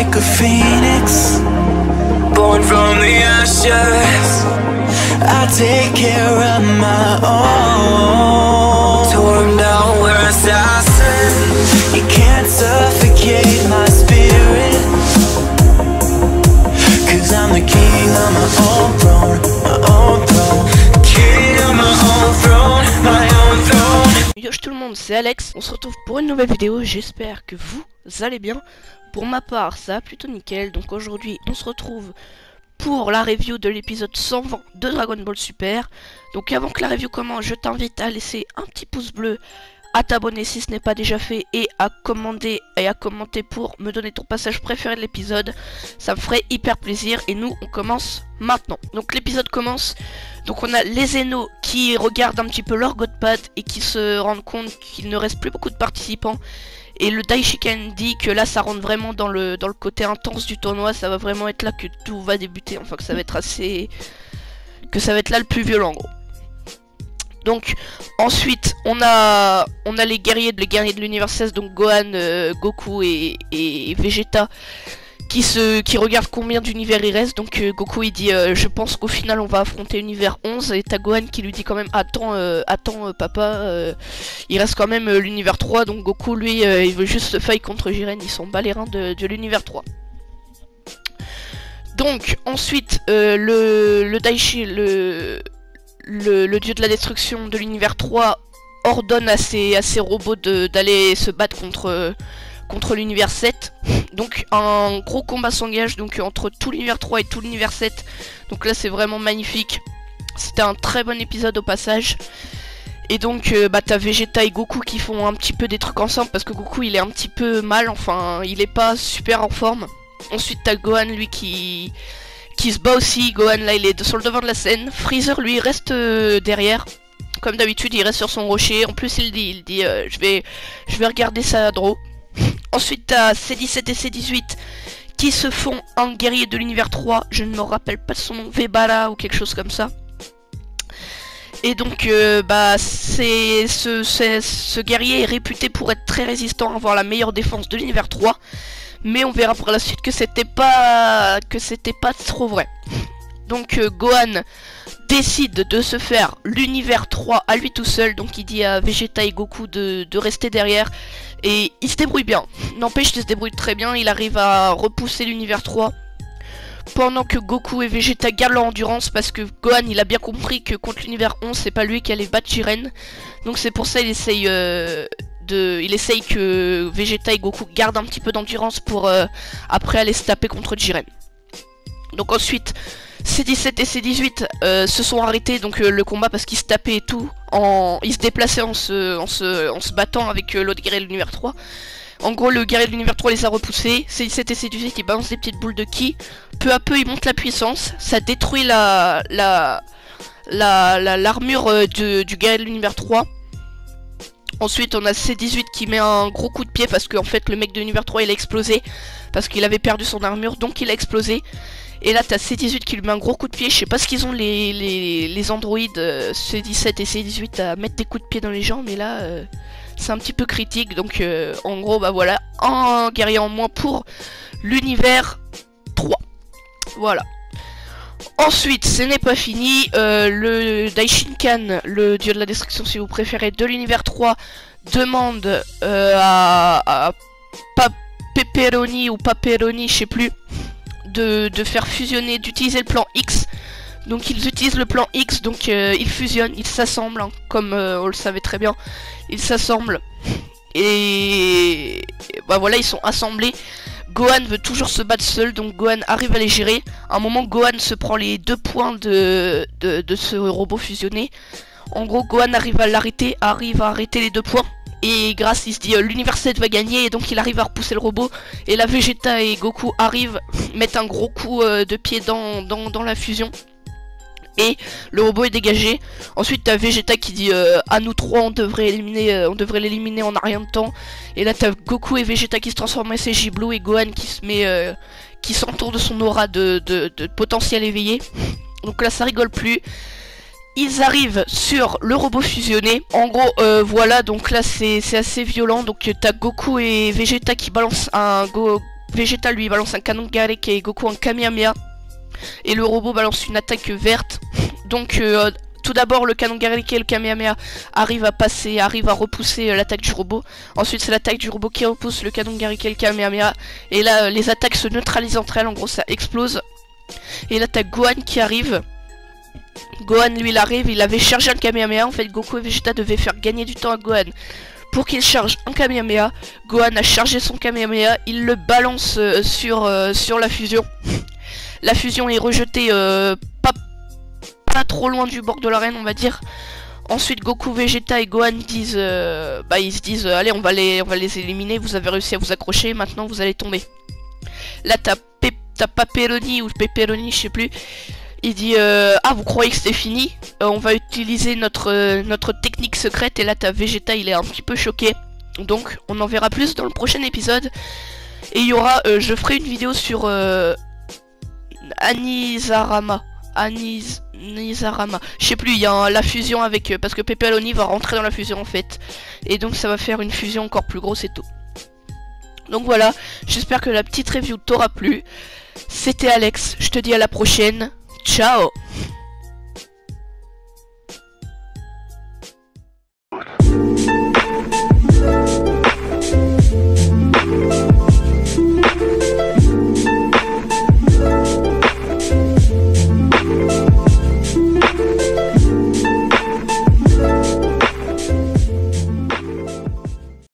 like a phoenix, born from the ashes. I take care of my own. Torn down where assassin, you can't suffocate my spirit, 'cause I'm the king of my own throne, my own throne. King of my own throne, my own throne. Yo tout le monde, c'est Alex, on se retrouve pour une nouvelle vidéo, j'espère que vous allez bien. Pour ma part, ça va plutôt nickel, donc aujourd'hui on se retrouve pour la review de l'épisode 120 de Dragon Ball Super. Donc avant que la review commence, je t'invite à laisser un petit pouce bleu, à t'abonner si ce n'est pas déjà fait, et à commander et à commenter pour me donner ton passage préféré de l'épisode. Ça me ferait hyper plaisir, et nous on commence maintenant. Donc l'épisode commence, donc on a les Zeno qui regardent un petit peu leur Godpad et qui se rendent compte qu'il ne reste plus beaucoup de participants. Et le Daishiken dit que là ça rentre vraiment dans le côté intense du tournoi, ça va vraiment être là que tout va débuter, enfin que ça va être assez... que ça va être là le plus violent en gros. Donc ensuite on a les guerriers de l'univers 16, donc Gohan, Goku et Vegeta qui regardent combien d'univers il reste. Donc Goku il dit je pense qu'au final on va affronter l'univers 11, et t'as Gohan qui lui dit quand même attends papa, il reste quand même l'univers 3. Donc Goku lui il veut juste se fight contre Jiren, ils sont bas les reins de l'univers 3. Donc ensuite le Daishi, le dieu de la destruction de l'univers 3 ordonne à ses robots d'aller se battre contre l'univers 7. Donc un gros combat s'engage donc entre tout l'univers 3 et tout l'univers 7. Donc là c'est vraiment magnifique. C'était un très bon épisode au passage. Et donc t'as Vegeta et Goku qui font un petit peu des trucs ensemble, parce que Goku il est un petit peu mal, enfin il est pas super en forme. Ensuite t'as Gohan lui qui se bat aussi. Gohan là il est sur le devant de la scène. Freezer lui reste derrière. Comme d'habitude il reste sur son rocher. En plus il dit je vais regarder ça draw. Ensuite t'as C17 et C18 qui se font un guerrier de l'univers 3. Je ne me rappelle pas de son nom, Vebara ou quelque chose comme ça. Et donc ce guerrier est réputé pour être très résistant, avoir la meilleure défense de l'univers 3. Mais on verra par la suite que c'était pas trop vrai. Donc Gohan décide de se faire l'univers 3 à lui tout seul. Donc il dit à Vegeta et Goku de rester derrière. Et il se débrouille bien. N'empêche qu'il se débrouille très bien. Il arrive à repousser l'univers 3. Pendant que Goku et Vegeta gardent leur endurance. Parce que Gohan il a bien compris que contre l'univers 11 c'est pas lui qui allait battre Jiren. Donc c'est pour ça il essaye que Vegeta et Goku gardent un petit peu d'endurance pour après aller se taper contre Jiren. Donc ensuite C17 et C18 se sont arrêtés donc le combat, parce qu'ils se tapaient et tout, ils se déplaçaient en se battant avec l'autre guerrier de l'univers 3. En gros le guerrier de l'univers 3 les a repoussés. C17 et C18 ils balancent des petites boules de ki. Peu à peu ils montent la puissance. Ça détruit l'armure du guerrier de l'univers 3. Ensuite on a C18 qui met un gros coup de pied, parce qu'en fait le mec de l'univers 3 il a explosé, parce qu'il avait perdu son armure, donc il a explosé. Et là t'as C18 qui lui met un gros coup de pied. Je sais pas ce qu'ils ont les androïdes C17 et C18 à mettre des coups de pied dans les gens, mais là c'est un petit peu critique. Donc en gros voilà, un guerrier en moins pour l'univers 3. Voilà. Ensuite, ce n'est pas fini, le Daishinkan, le dieu de la destruction si vous préférez, de l'univers 3, demande à Pepperoni ou Paperoni, je sais plus, de faire fusionner, d'utiliser le plan X. Donc ils utilisent le plan X, donc ils fusionnent, ils s'assemblent, hein, comme on le savait très bien, ils s'assemblent, et voilà, ils sont assemblés. Gohan veut toujours se battre seul, donc Gohan arrive à les gérer. À un moment Gohan se prend les 2 points de ce robot fusionné. En gros Gohan arrive à l'arrêter, arrive à arrêter les 2 points. Et grâce, il se dit l'univers 7 va gagner, et donc il arrive à repousser le robot. Et là Vegeta et Goku arrivent, mettent un gros coup de pied dans la fusion. Et le robot est dégagé. Ensuite t'as Vegeta qui dit à nous 3 on devrait l'éliminer en un rien de temps. Et là t'as Goku et Vegeta qui se transforment en SSJ Blue, et Gohan qui s'entoure de son aura de potentiel éveillé. Donc là ça rigole plus. Ils arrivent sur le robot fusionné. En gros voilà, donc là c'est assez violent. Donc t'as Goku et Vegeta qui balancent un Vegeta lui balance un canon Garek et Goku un Kamehameha. Et le robot balance une attaque verte. Donc tout d'abord le canon Garek et le Kamehameha arrivent à repousser l'attaque du robot. Ensuite c'est l'attaque du robot qui repousse le canon Garek et le Kamehameha. Et là les attaques se neutralisent entre elles, en gros ça explose. Et là t'as Gohan qui arrive. Gohan lui il arrive, il avait chargé un Kamehameha. En fait Goku et Vegeta devaient faire gagner du temps à Gohan pour qu'il charge un Kamehameha. Gohan a chargé son Kamehameha, il le balance sur la fusion. La fusion est rejetée pas trop loin du bord de l'arène, on va dire. Ensuite Goku, Vegeta et Gohan disent ils se disent allez on va les éliminer, vous avez réussi à vous accrocher, maintenant vous allez tomber. Là t'as Paperoni ou Pepperoni, je sais plus. Il dit ah vous croyez que c'était fini, on va utiliser notre technique secrète. Et là t'as Vegeta, il est un petit peu choqué. Donc on en verra plus dans le prochain épisode. Et il y aura je ferai une vidéo sur Anizarama. Je sais plus, il y a la fusion avec parce que Pepperoni va rentrer dans la fusion en fait. Et donc ça va faire une fusion encore plus grosse et tout. Donc voilà, j'espère que la petite review t'aura plu. C'était Alex, je te dis à la prochaine. Ciao.